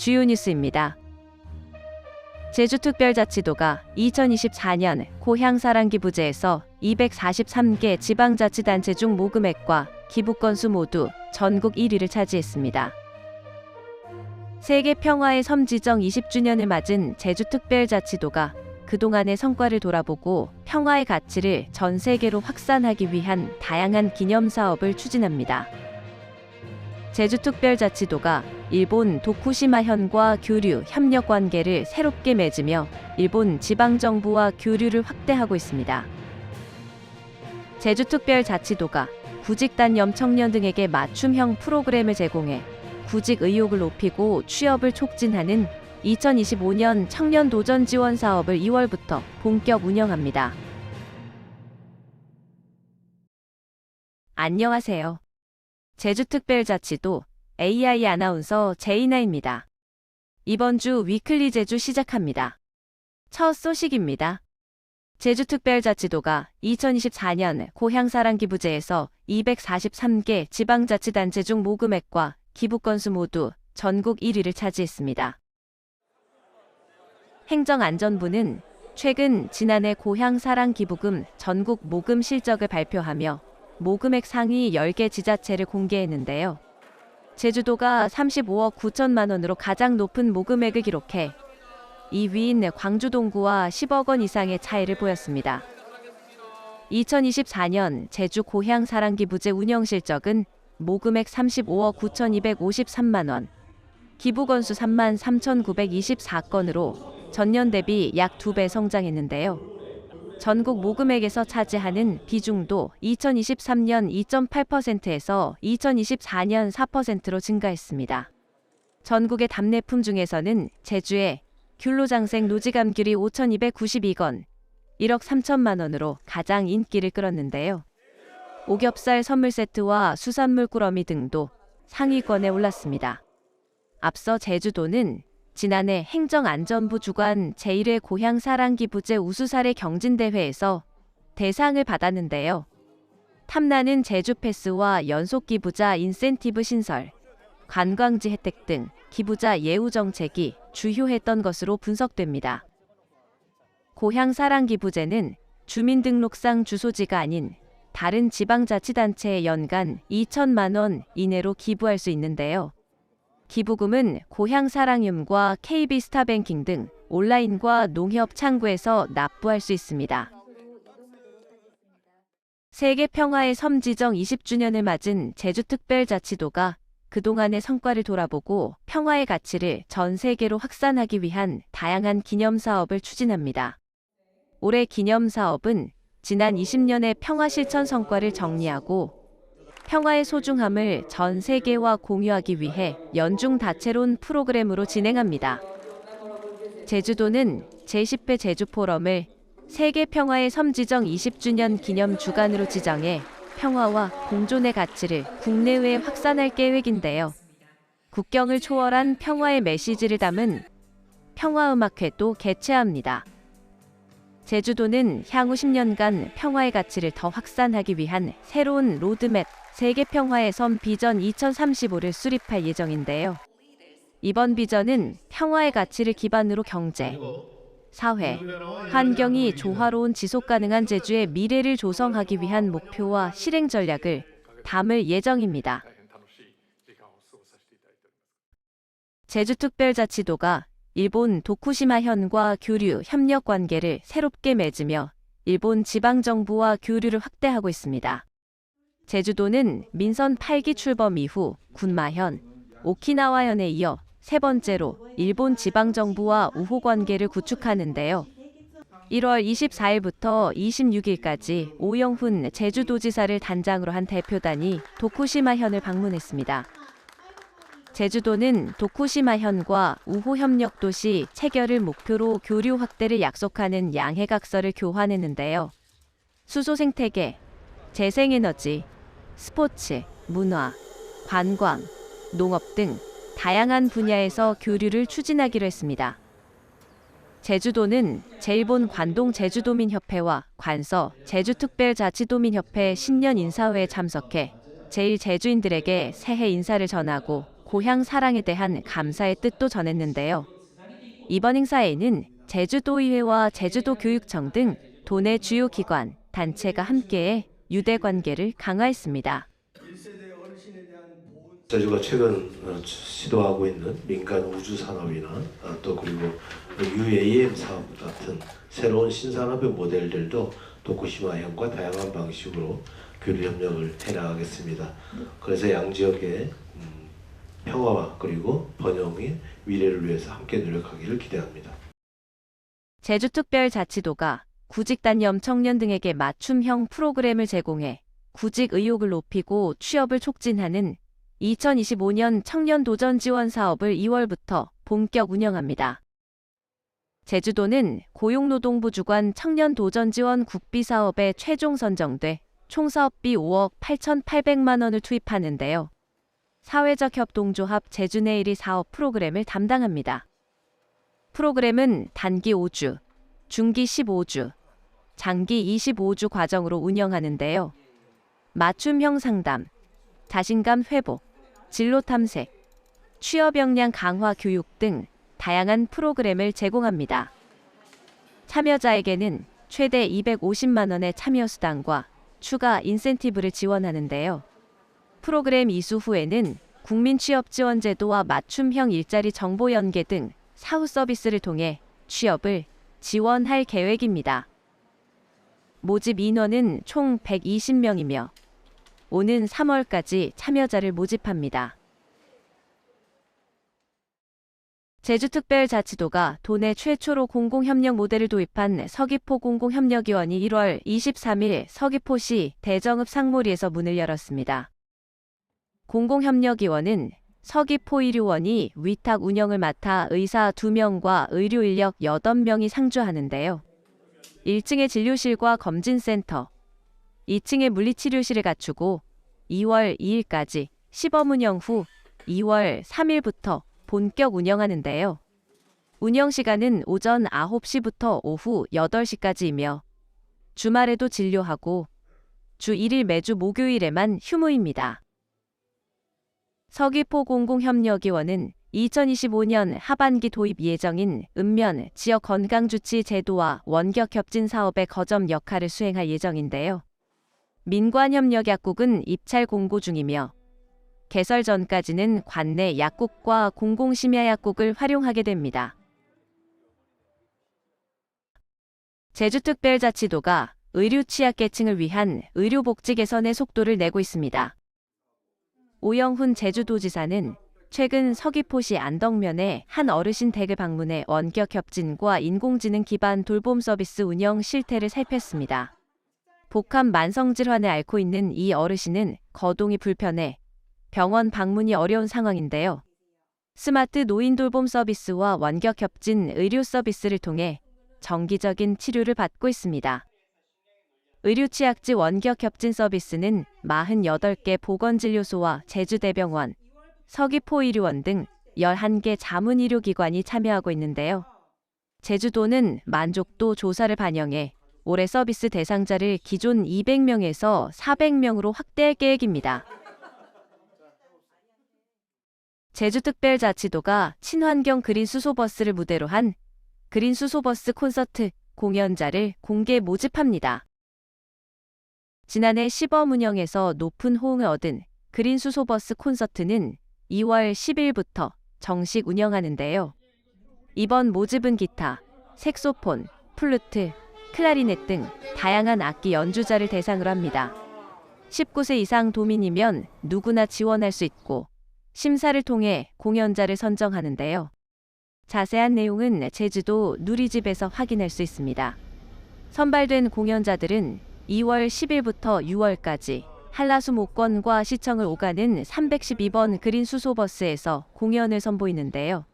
주요 뉴스입니다. 제주특별자치도가 2024년 고향사랑기부제에서 243개 지방자치단체 중 모금액과 기부 건수 모두 전국 1위를 차지했습니다. 세계 평화의 섬 지정 20주년을 맞은 제주특별자치도가 그동안의 성과를 돌아보고 평화의 가치를 전 세계로 확산하기 위한 다양한 기념사업을 추진합니다. 제주특별자치도가 일본 도쿠시마현과 교류 협력 관계를 새롭게 맺으며 일본 지방정부와 교류를 확대하고 있습니다. 제주특별자치도가 구직단염 청년 등에게 맞춤형 프로그램을 제공해 구직 의욕을 높이고 취업을 촉진하는 2025년 청년 도전 지원 사업을 2월부터 본격 운영합니다. 안녕하세요. 제주특별자치도 AI 아나운서 제이나입니다. 이번 주 위클리 제주 시작합니다. 첫 소식입니다. 제주특별자치도가 2024년 고향사랑기부제에서 243개 지방자치단체 중 모금액과 기부 건수 모두 전국 1위를 차지했습니다. 행정안전부는 최근 지난해 고향사랑기부금 전국 모금 실적을 발표하며 모금액 상위 10개 지자체를 공개했는데요. 제주도가 35억 9천만 원으로 가장 높은 모금액을 기록해 2위인 광주 동구와 10억 원 이상의 차이를 보였습니다. 2024년 제주 고향사랑기부제 운영 실적은 모금액 35억 9,253만 원, 기부 건수 3만 3,924건으로 전년 대비 약 2배 성장했는데요. 전국 모금액에서 차지하는 비중도 2023년 2.8%에서 2024년 4%로 증가했습니다. 전국의 답례품 중에서는 제주의 귤로장생 노지감귤이 5,292건, 1억 3천만 원으로 가장 인기를 끌었는데요. 오겹살 선물 세트와 수산물 꾸러미 등도 상위권에 올랐습니다. 앞서 제주도는 지난해 행정안전부 주관 제1회 고향사랑기부제 우수사례 경진대회에서 대상을 받았는데요. 탐나는 제주패스와 연속기부자 인센티브 신설, 관광지 혜택 등 기부자 예우 정책이 주요했던 것으로 분석됩니다. 고향사랑기부제는 주민등록상 주소지가 아닌 다른 지방자치단체에 연간 2천만 원 이내로 기부할 수 있는데요. 기부금은 고향사랑움과 KB스타뱅킹 등 온라인과 농협 창구에서 납부할 수 있습니다. 세계 평화의 섬 지정 20주년을 맞은 제주특별자치도가 그동안의 성과를 돌아보고 평화의 가치를 전 세계로 확산하기 위한 다양한 기념사업을 추진합니다. 올해 기념사업은 지난 20년의 평화 실천 성과를 정리하고 평화의 소중함을 전 세계와 공유하기 위해 연중 다채로운 프로그램으로 진행합니다. 제주도는 제10회 제주포럼을 세계 평화의 섬 지정 20주년 기념 주간으로 지정해 평화와 공존의 가치를 국내외에 확산할 계획인데요. 국경을 초월한 평화의 메시지를 담은 평화음악회도 개최합니다. 제주도는 향후 10년간 평화의 가치를 더 확산하기 위한 새로운 로드맵 세계 평화의 섬 비전 2035를 수립할 예정인데요. 이번 비전은 평화의 가치를 기반으로 경제, 사회, 환경이 조화로운 지속가능한 제주의 미래를 조성하기 위한 목표와 실행 전략을 담을 예정입니다. 제주특별자치도가 일본 도쿠시마현과 교류 협력 관계를 새롭게 맺으며 일본 지방정부와 교류를 확대하고 있습니다. 제주도는 민선 8기 출범 이후 군마현, 오키나와현에 이어 세 번째로 일본 지방정부와 우호 관계를 구축하는데요. 1월 24일부터 26일까지 오영훈 제주도지사를 단장으로 한 대표단이 도쿠시마현을 방문했습니다. 제주도는 도쿠시마현과 우호 협력 도시 체결을 목표로 교류 확대를 약속하는 양해각서를 교환했는데요. 수소 생태계, 재생에너지, 스포츠, 문화, 관광, 농업 등 다양한 분야에서 교류를 추진하기로 했습니다. 제주도는 제1본 관동 제주도민협회와 관서 제주특별자치도민협회 신년 인사회에 참석해 제1제주인들에게 새해 인사를 전하고 고향 사랑에 대한 감사의 뜻도 전했는데요. 이번 행사에는 제주도의회와 제주도교육청 등 도내 주요 기관, 단체가 함께해 유대 관계를 강화했습니다. 제주가 최근 시도하고 있는 민간 우주 산업이나 또 그리고 UAM 사업 같은 새로운 신산업의 모델들도 도쿠시마현과 다양한 방식으로 교류 협력을 해나가겠습니다. 그래서 양 지역의 평화와 그리고 번영의 미래를 위해서 함께 노력하기를 기대합니다. 제주특별자치도가 구직단념 청년 등에게 맞춤형 프로그램을 제공해 구직 의욕을 높이고 취업을 촉진하는 2025년 청년 도전 지원 사업을 2월부터 본격 운영합니다. 제주도는 고용노동부 주관 청년 도전 지원 국비 사업에 최종 선정돼 총 사업비 5억 8,800만 원을 투입하는데요. 사회적 협동조합 제주내일이 사업 프로그램을 담당합니다. 프로그램은 단기 5주, 중기 15주, 장기 25주 과정으로 운영하는데요. 맞춤형 상담, 자신감 회복, 진로 탐색, 취업 역량 강화 교육 등 다양한 프로그램을 제공합니다. 참여자에게는 최대 250만 원의 참여 수당과 추가 인센티브를 지원하는데요. 프로그램 이수 후에는 국민취업지원제도와 맞춤형 일자리 정보 연계 등 사후 서비스를 통해 취업을 지원할 계획입니다. 모집 인원은 총 120명이며 오는 3월까지 참여자를 모집합니다. 제주특별자치도가 도내 최초로 공공협력 모델을 도입한 서귀포 공공협력위원이 1월 23일 서귀포시 대정읍 상무리에서 문을 열었습니다. 공공협력위원은 서귀포의료원이 위탁 운영을 맡아 의사 2명과 의료인력 8명이 상주하는데요. 1층에 진료실과 검진센터, 2층에 물리치료실을 갖추고 2월 2일까지 시범 운영 후 2월 3일부터 본격 운영하는데요. 운영 시간은 오전 9시부터 오후 8시까지이며 주말에도 진료하고 주 1일 매주 목요일에만 휴무입니다. 서귀포 공공협력위원은 2025년 하반기 도입 예정인 읍면 지역 건강주치 제도와 원격 겹진 사업의 거점 역할을 수행할 예정인데요. 민관협력약국은 입찰 공고 중이며 개설 전까지는 관내 약국과 공공심야약국을 활용하게 됩니다. 제주특별자치도가 의료 취약계층을 위한 의료복지 개선의 속도를 내고 있습니다. 오영훈 제주도지사는 최근 서귀포시 안덕면의 한 어르신 댁을 방문해 원격 겹진과 인공지능 기반 돌봄 서비스 운영 실태를 살폈습니다. 복합 만성질환을 앓고 있는 이 어르신은 거동이 불편해 병원 방문이 어려운 상황인데요. 스마트 노인 돌봄 서비스와 원격 겹진 의료 서비스를 통해 정기적인 치료를 받고 있습니다. 의료취약지 원격 겹진 서비스는 48개 보건진료소와 제주대병원, 서귀포의료원 등 11개 자문의료기관이 참여하고 있는데요. 제주도는 만족도 조사를 반영해 올해 서비스 대상자를 기존 200명에서 400명으로 확대할 계획입니다. 제주특별자치도가 친환경 그린 수소버스를 무대로 한 그린 수소버스 콘서트 공연자를 공개 모집합니다. 지난해 시범 운영에서 높은 호응을 얻은 그린 수소버스 콘서트는 2월 10일부터 정식 운영하는데요. 이번 모집은 기타, 색소폰, 플루트, 클라리넷 등 다양한 악기 연주자를 대상으로 합니다. 19세 이상 도민이면 누구나 지원할 수 있고 심사를 통해 공연자를 선정하는데요. 자세한 내용은 제주도 누리집에서 확인할 수 있습니다. 선발된 공연자들은 2월 10일부터 6월까지 한라수 목권과 시청을 오가는 312번 그린 수소버스에서 공연을 선보이는데요.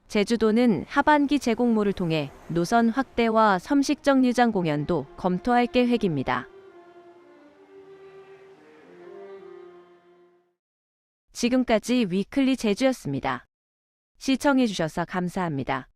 제주도는 하반기 재공모를 통해 노선 확대와 섬식 정류장 공연도 검토할 계획입니다. 지금까지 위클리 제주였습니다. 시청해주셔서 감사합니다.